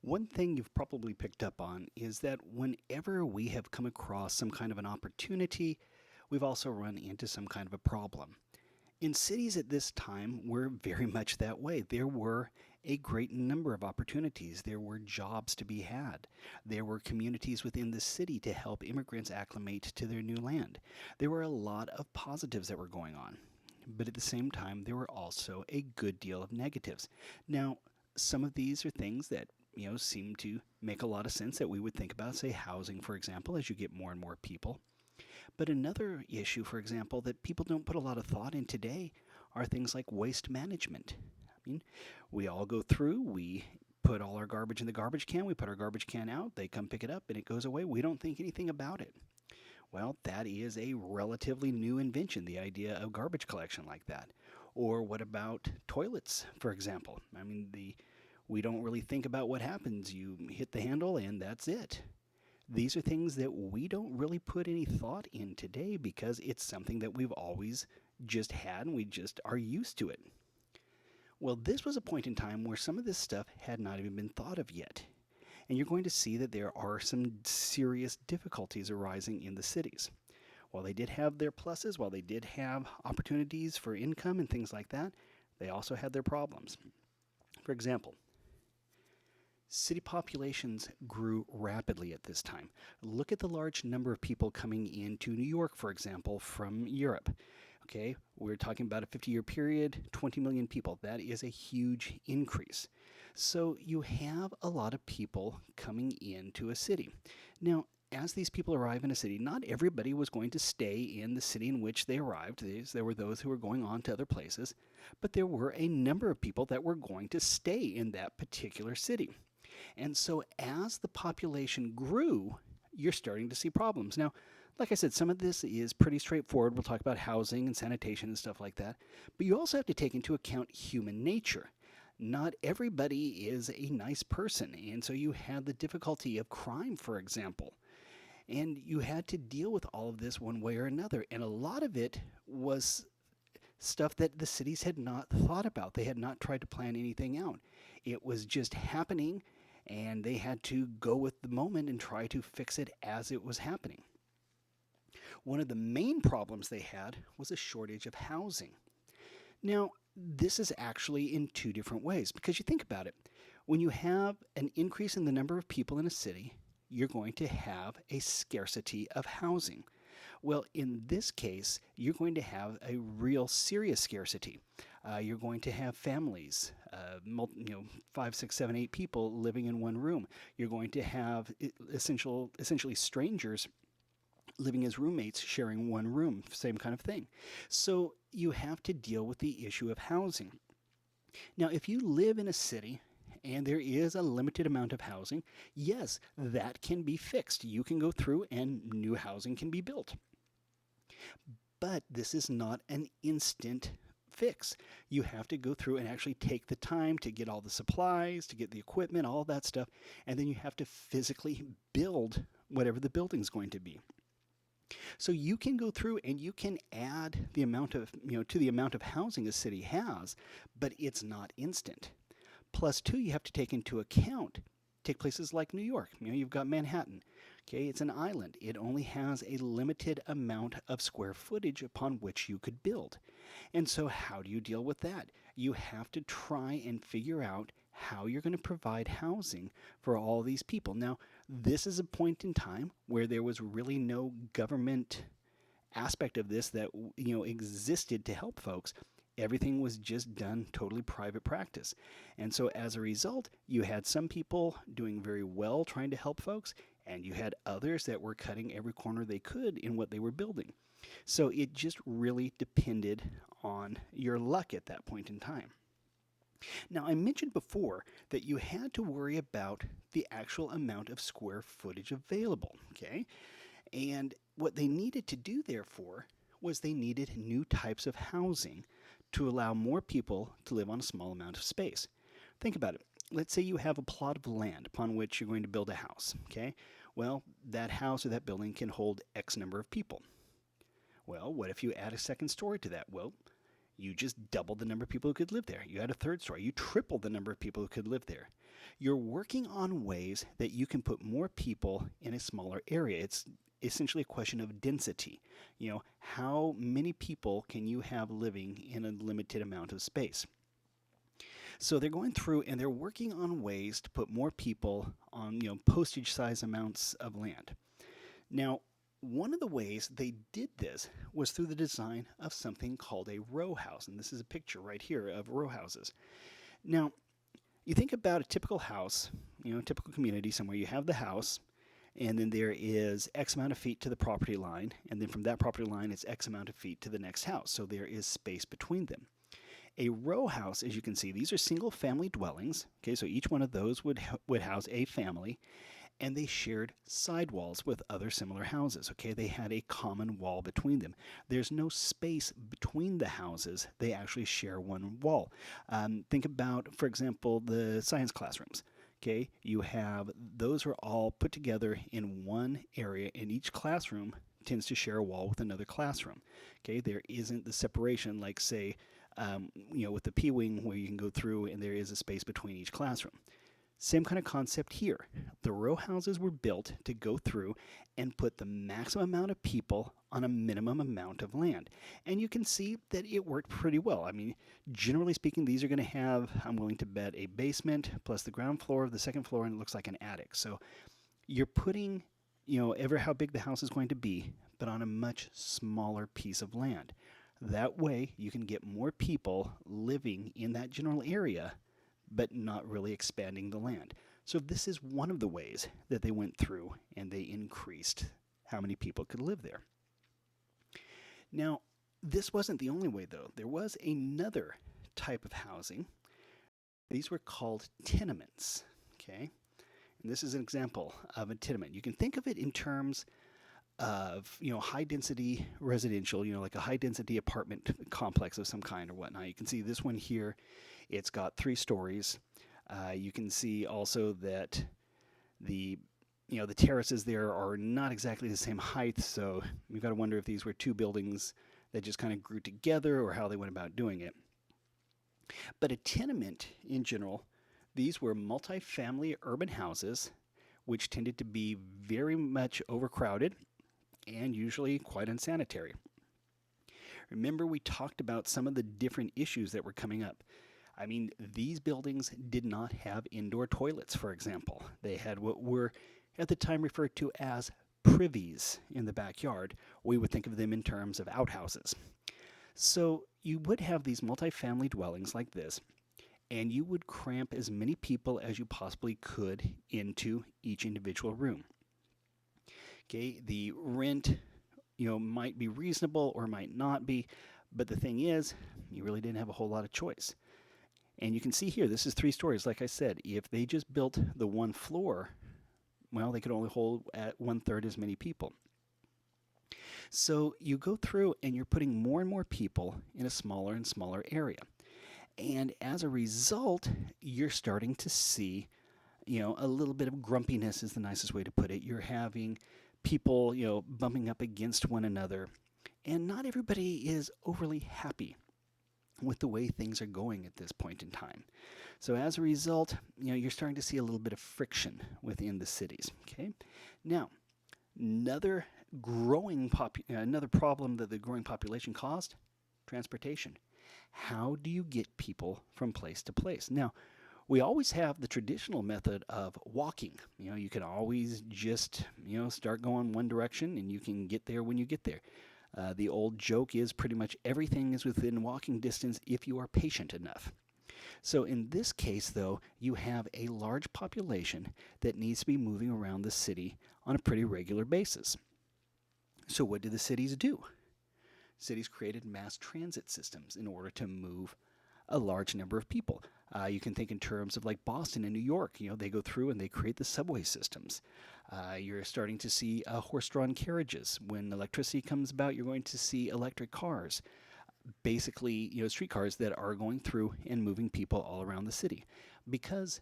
One thing you've probably picked up on is that whenever we have come across some kind of an opportunity, we've also run into some kind of a problem. In cities at this time were very much that way. There were a great number of opportunities. There were jobs to be had. There were communities within the city to help immigrants acclimate to their new land. There were a lot of positives that were going on. But at the same time, there were also a good deal of negatives. Now, some of these are things that seem to make a lot of sense that we would think about, say housing, for example, as you get more and more people. But another issue, for example, that people don't put a lot of thought in today are things like waste management. I mean, we all go through, we put all our garbage in the garbage can, we put our garbage can out, they come pick it up, and it goes away. We don't think anything about it. Well, that is a relatively new invention, the idea of garbage collection like that. Or what about toilets, for example? We don't really think about what happens. You hit the handle and that's it. These are things that we don't really put any thought in today because it's something that we've always just had and we just are used to it. Well, this was a point in time where some of this stuff had not even been thought of yet. And you're going to see that there are some serious difficulties arising in the cities. While they did have their pluses, while they did have opportunities for income and things like that, they also had their problems. For example, city populations grew rapidly at this time. Look at the large number of people coming into New York, for example, from Europe. Okay, we're talking about a 50-year period, 20 million people. That is a huge increase. So you have a lot of people coming into a city. Now, as these people arrive in a city, not everybody was going to stay in the city in which they arrived. There were those who were going on to other places, but there were a number of people that were going to stay in that particular city. And so as the population grew, you're starting to see problems. Now, like I said, some of this is pretty straightforward. We'll talk about housing and sanitation and stuff like that. But you also have to take into account human nature. Not everybody is a nice person. And so you had the difficulty of crime, for example. And you had to deal with all of this one way or another. And a lot of it was stuff that the cities had not thought about. They had not tried to plan anything out. It was just happening, and they had to go with the moment and try to fix it as it was happening. One of the main problems they had was a shortage of housing. Now, this is actually in two different ways because you think about it. When you have an increase in the number of people in a city, you're going to have a scarcity of housing. Well, in this case, you're going to have a real serious scarcity. You're going to have families, 5, 6, 7, 8 people living in one room. You're going to have essentially strangers living as roommates sharing one room, same kind of thing. So you have to deal with the issue of housing. Now, if you live in a city and there is a limited amount of housing, yes, that can be fixed. You can go through and new housing can be built. But this is not an instant fix. You have to go through and actually take the time to get all the supplies, to get the equipment, all that stuff, and then you have to physically build whatever the building's going to be. So you can go through and you can add the amount of, to the amount of housing a city has, but it's not instant. Plus, two, you have to take into account, take places like New York. You've got Manhattan. Okay, it's an island. It only has a limited amount of square footage upon which you could build. And so how do you deal with that? You have to try and figure out how you're going to provide housing for all these people. Now, this is a point in time where there was really no government aspect of this that existed to help folks. Everything was just done totally private practice. And so as a result, you had some people doing very well trying to help folks, and you had others that were cutting every corner they could in what they were building. So it just really depended on your luck at that point in time. Now, I mentioned before that you had to worry about the actual amount of square footage available, okay? And what they needed to do, therefore, was they needed new types of housing to allow more people to live on a small amount of space. Think about it. Let's say you have a plot of land upon which you're going to build a house, okay? Well, that house or that building can hold X number of people. Well, what if you add a second story to that? Well, You just doubled the number of people who could live there. You had a third story. You tripled the number of people who could live there. You're working on ways that you can put more people in a smaller area. It's essentially a question of density. How many people can you have living in a limited amount of space? So they're going through and they're working on ways to put more people on, postage size amounts of land. Now, one of the ways they did this was through the design of something called a row house. And this is a picture right here of row houses. Now, you think about a typical house, a typical community somewhere. You have the house, and then there is X amount of feet to the property line, and then from that property line, it's X amount of feet to the next house. So there is space between them. A row house, as you can see, these are single family dwellings. Okay, so each one of those would house a family, and they shared sidewalls with other similar houses. Okay, they had a common wall between them. There's no space between the houses. They actually share one wall. Think about, for example, the science classrooms. Okay, those are all put together in one area, and each classroom tends to share a wall with another classroom. Okay, there isn't the separation like, say, with the P-wing where you can go through and there is a space between each classroom. Same kind of concept here. The row houses were built to go through and put the maximum amount of people on a minimum amount of land. And you can see that it worked pretty well. I mean, generally speaking, these are going to have, I'm willing to bet, a basement plus the ground floor, the second floor, and it looks like an attic. So you're putting, ever how big the house is going to be, but on a much smaller piece of land. That way, you can get more people living in that general area, but not really expanding the land. So this is one of the ways that they went through and they increased how many people could live there. Now, this wasn't the only way, though. There was another type of housing. These were called tenements, okay? And this is an example of a tenement. You can think of it in terms of, high density residential, like a high density apartment complex of some kind or whatnot. You can see this one here, it's got 3 stories. You can see also that the terraces there are not exactly the same height, so you've got to wonder if these were 2 buildings that just kind of grew together or how they went about doing it. But a tenement in general, these were multifamily urban houses which tended to be very much overcrowded and usually quite unsanitary. Remember, we talked about some of the different issues that were coming up. I mean, these buildings did not have indoor toilets, for example. They had what were at the time referred to as privies in the backyard. We would think of them in terms of outhouses. So you would have these multifamily dwellings like this, and you would cramp as many people as you possibly could into each individual room. Okay, the rent, might be reasonable or might not be, but the thing is, you really didn't have a whole lot of choice. And you can see here, this is 3 stories. Like I said, if they just built the one floor, well, they could only hold at 1/3 as many people. So you go through and you're putting more and more people in a smaller and smaller area. And as a result, you're starting to see, a little bit of grumpiness is the nicest way to put it. You're having people, bumping up against one another. And not everybody is overly happy with the way things are going at this point in time. So as a result, you're starting to see a little bit of friction within the cities. Okay. Now, another problem that the growing population caused: transportation. How do you get people from place to place? Now, we always have the traditional method of walking. You can always just, start going one direction and you can get there when you get there. The old joke is pretty much everything is within walking distance if you are patient enough. So in this case, though, you have a large population that needs to be moving around the city on a pretty regular basis. So what do the cities do? Cities created mass transit systems in order to move a large number of people. You can think in terms of like Boston and New York. They go through and they create the subway systems. You're starting to see horse-drawn carriages. When electricity comes about, you're going to see electric cars. Basically, streetcars that are going through and moving people all around the city. Because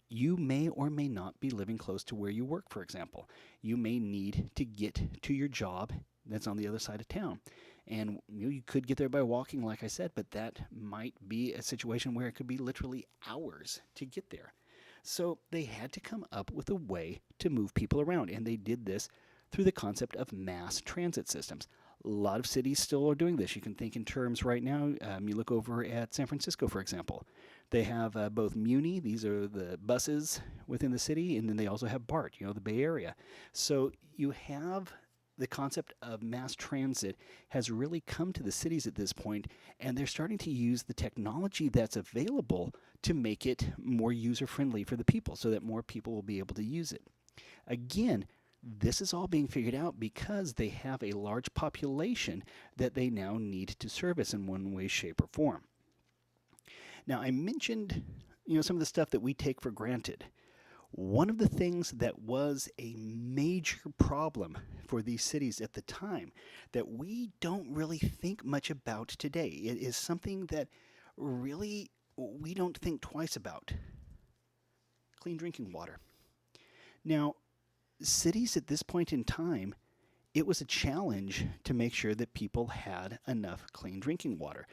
you may or may not be living close to where you work, for example. You may need to get to your job that's on the other side of town. And you could get there by walking, like I said, but that might be a situation where it could be literally hours to get there. So they had to come up with a way to move people around, and they did this through the concept of mass transit systems. A lot of cities still are doing this. You can think in terms right now. You look over at San Francisco, for example. They have both Muni, these are the buses within the city, and then they also have BART, the Bay Area. So you have the concept of mass transit has really come to the cities at this point, and they're starting to use the technology that's available to make it more user friendly for the people so that more people will be able to use it. Again, this is all being figured out because they have a large population that they now need to service in one way, shape, or form. Now, I mentioned, some of the stuff that we take for granted. One of the things that was a major problem for these cities at the time that we don't really think much about today, it is something that really we don't think twice about: clean drinking water. Now, cities at this point in time, it was a challenge to make sure that people had enough clean drinking water.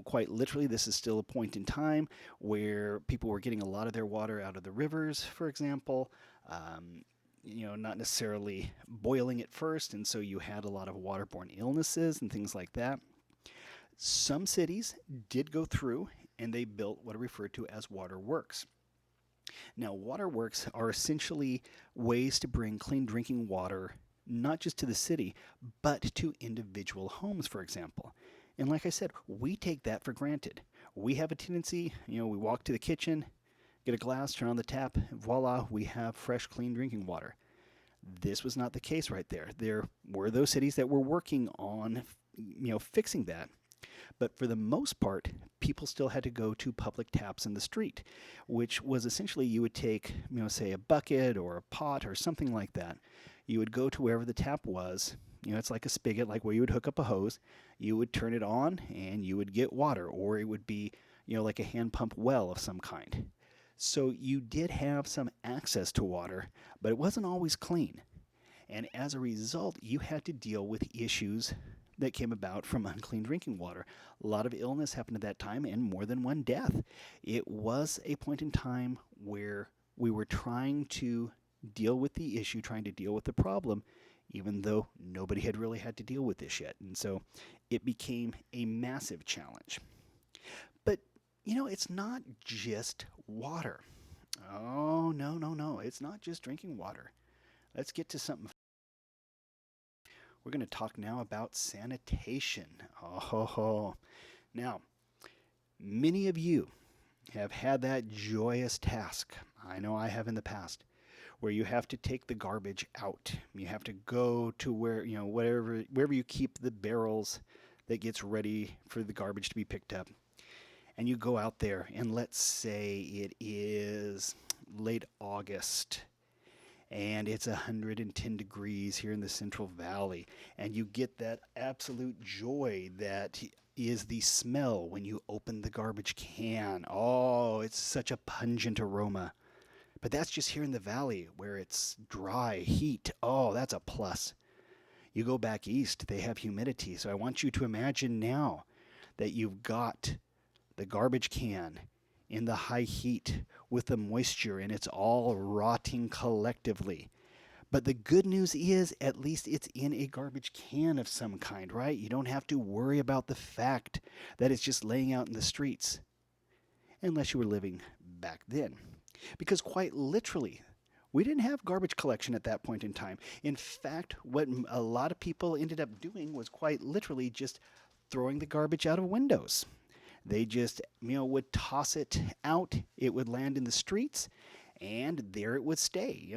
Quite literally, this is still a point in time where people were getting a lot of their water out of the rivers, for example. Not necessarily boiling it first, and so you had a lot of waterborne illnesses and things like that. Some cities did go through and they built what are referred to as waterworks. Now, waterworks are essentially ways to bring clean drinking water not just to the city, but to individual homes, for example. And like I said, we take that for granted. We have a tendency, we walk to the kitchen, get a glass, turn on the tap, voila, we have fresh, clean drinking water. This was not the case right there. There were those cities that were working on, fixing that. But for the most part, people still had to go to public taps in the street, which was essentially you would take, say a bucket or a pot or something like that. You would go to wherever the tap was. It's like a spigot, like where you would hook up a hose. You would turn it on and you would get water, or it would be, like a hand pump well of some kind. So you did have some access to water, but it wasn't always clean. And as a result, you had to deal with issues that came about from unclean drinking water. A lot of illness happened at that time and more than one death. It was a point in time where we were trying to deal with the issue, trying to deal with the problem, even though nobody had really had to deal with this yet. And so it became a massive challenge. But, it's not just water. Oh, no, no, no. It's not just drinking water. Let's get to something. We're going to talk now about sanitation. Oh, now, many of you have had that joyous task. I know I have in the past, where you have to take the garbage out. You have to go to where, wherever you keep the barrels that gets ready for the garbage to be picked up. And you go out there, and let's say it is late August, and it's 110 degrees here in the Central Valley, and you get that absolute joy that is the smell when you open the garbage can. Oh, it's such a pungent aroma. But that's just here in the valley where it's dry, heat. Oh, that's a plus. You go back east, they have humidity. So I want you to imagine now that you've got the garbage can in the high heat with the moisture, and it's all rotting collectively. But the good news is, at least it's in a garbage can of some kind, right? You don't have to worry about the fact that it's just laying out in the streets, unless you were living back then. Because quite literally, we didn't have garbage collection at that point in time. In fact, what a lot of people ended up doing was quite literally just throwing the garbage out of windows. They just, would toss it out. It would land in the streets, and there it would stay.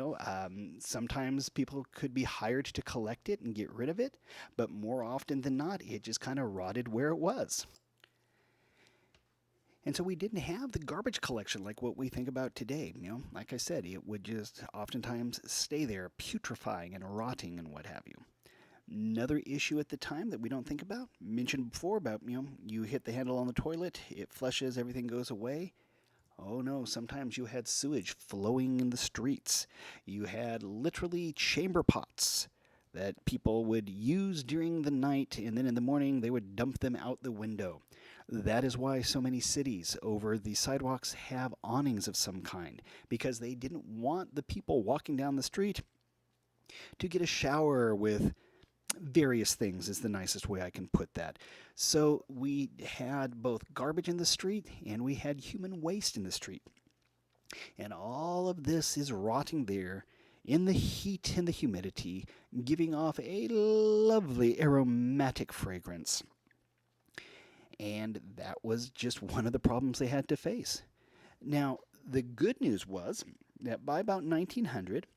Sometimes people could be hired to collect it and get rid of it, but more often than not, it just kind of rotted where it was. And so we didn't have the garbage collection like what we think about today. Like I said, it would just oftentimes stay there, putrefying and rotting and what have you. Another issue at the time that we don't think about, mentioned before about, you hit the handle on the toilet, it flushes, everything goes away. Oh no, sometimes you had sewage flowing in the streets. You had literally chamber pots that people would use during the night, and then in the morning they would dump them out the window. That is why so many cities over the sidewalks have awnings of some kind, because they didn't want the people walking down the street to get a shower with various things, is the nicest way I can put that. So we had both garbage in the street and we had human waste in the street. And all of this is rotting there in the heat and the humidity, giving off a lovely aromatic fragrance. And that was just one of the problems they had to face. Now, the good news was that by about 1900,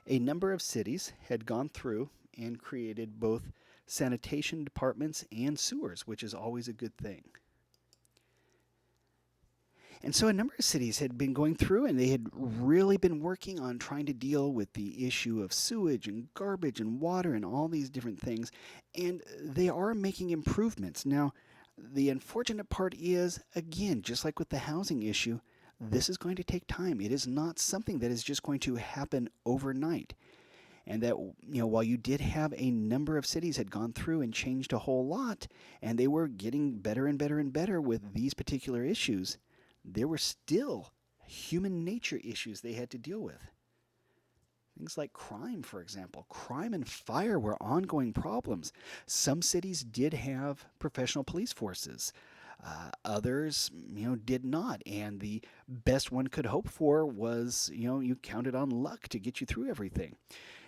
a number of cities had gone through and created both sanitation departments and sewers, which is always a good thing. And so a number of cities had been going through and they had really been working on trying to deal with the issue of sewage and garbage and water and all these different things. And they are making improvements. Now, the unfortunate part is, again, just like with the housing issue, this is going to take time. It is not something that is just going to happen overnight. And that, while you did have a number of cities had gone through and changed a whole lot, and they were getting better and better and better with these particular issues, there were still human nature issues they had to deal with. Things like crime, for example. Crime and fire were ongoing problems. Some cities did have professional police forces. Others, did not. And the best one could hope for was, you counted on luck to get you through everything.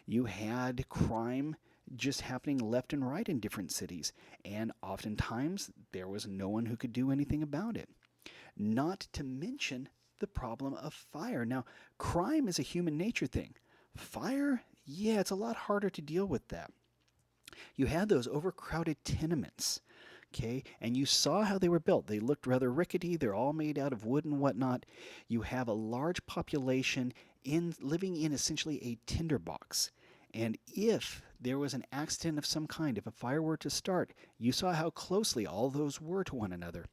You had crime just happening left and right in different cities. And oftentimes, there was no one who could do anything about it. Not to mention the problem of fire. Now, crime is a human nature thing. Fire, yeah, it's a lot harder to deal with that. You had those overcrowded tenements, okay, and you saw how they were built. They looked rather rickety. They're all made out of wood and whatnot. You have a large population living in essentially a tinderbox. And if there was an accident of some kind, if a fire were to start, you saw how closely all those were to one another.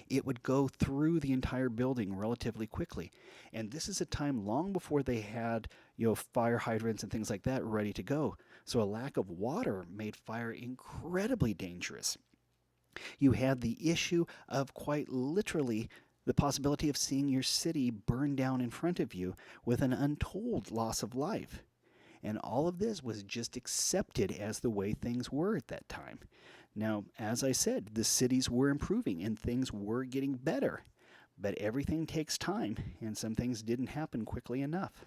It would go through the entire building relatively quickly. And this is a time long before they had, fire hydrants and things like that ready to go. So a lack of water made fire incredibly dangerous. You had the issue of quite literally the possibility of seeing your city burn down in front of you with an untold loss of life. And all of this was just accepted as the way things were at that time. Now, as I said, the cities were improving and things were getting better. But everything takes time, and some things didn't happen quickly enough.